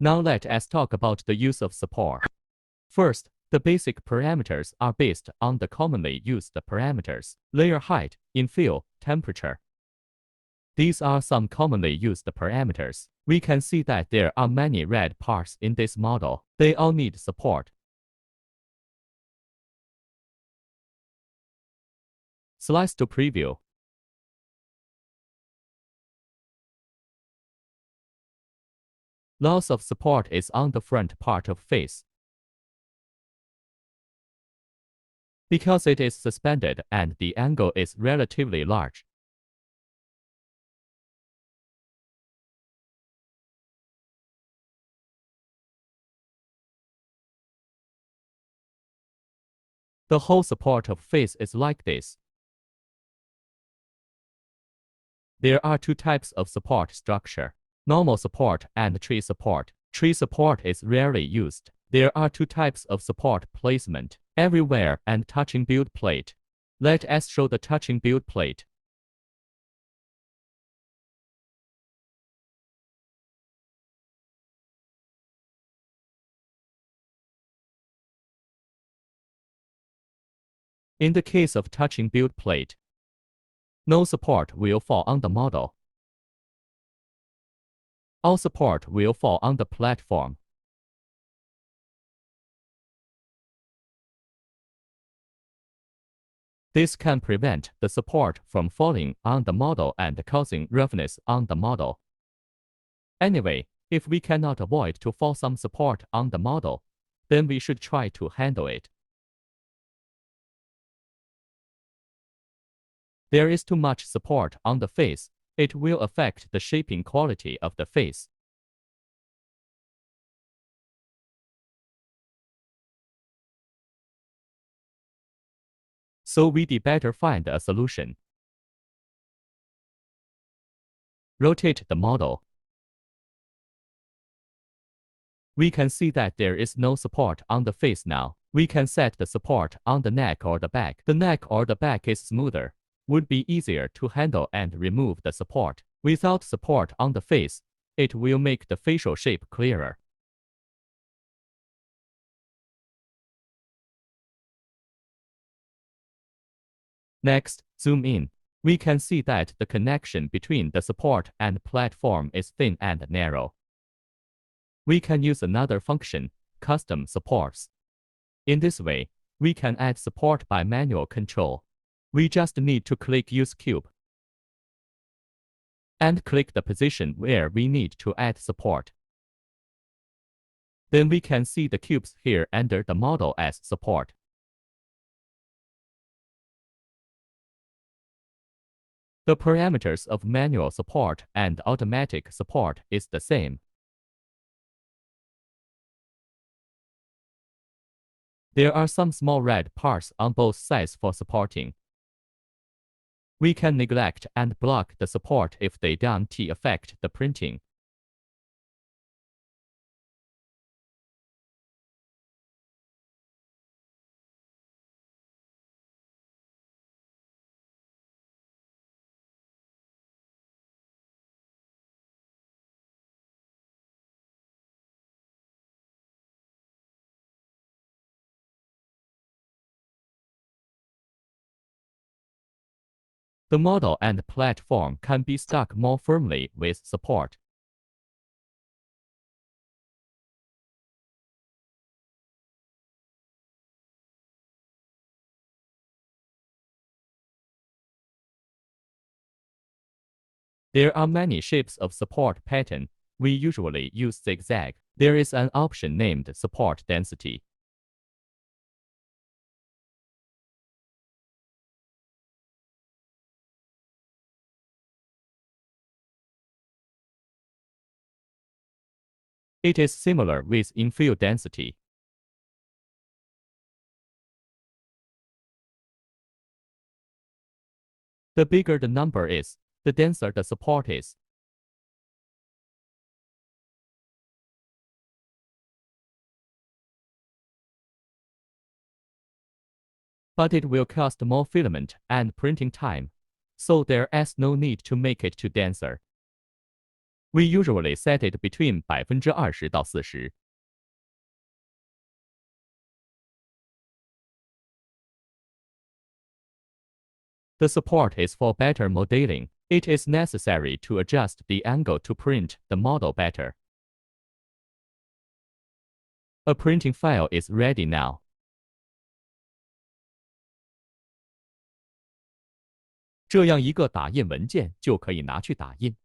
Now let us talk about the use of support. First, the basic parameters are based on the commonly used parameters: layer height, infill, temperature. These are some commonly used parameters. We can see that there are many red parts in this model. They all need support. Slice to preview. Loss of support is on the front part of face. Because it is suspended and the angle is relatively large. The whole support of face is like this. There are two types of support structure: normal support and tree support. Tree support is rarely used. There are two types of support placement: everywhere and touching build plate. Let us show the touching build plate. In the case of touching build plate, no support will fall on the model. All support will fall on the platform. This can prevent the support from falling on the model and causing roughness on the model. Anyway, if we cannot avoid to fall some support on the model, then we should try to handle it. There is too much support on the face. It will affect the shaping quality of the face. So we'd better find a solution. Rotate the model. We can see that there is no support on the face now. We can set the support on the neck or the back. The neck or the back is smoother. Would be easier to handle and remove the support. Without support on the face, it will make the facial shape clearer. Next, zoom in. We can see that the connection between the support and platform is thin and narrow. We can use another function, custom supports. In this way, we can add support by manual control. We just need to click Use Cube and click the position where we need to add support. Then we can see the cubes here under the model as support. The parameters of manual support and automatic support is the same. There are some small red parts on both sides for supporting. We can neglect and block the support if they don't affect the printing. The model and platform can be stuck more firmly with support. There are many shapes of support pattern. We usually use zigzag. There is an option named support density. It is similar with infill density. The bigger the number is, the denser the support is. But it will cost more filament and printing time, so there is no need to make it too denser. We usually set it between 20%到40%。The support is for better modeling. It is necessary to adjust the angle to print the model better. A printing file is ready now. 这样一个打印文件就可以拿去打印。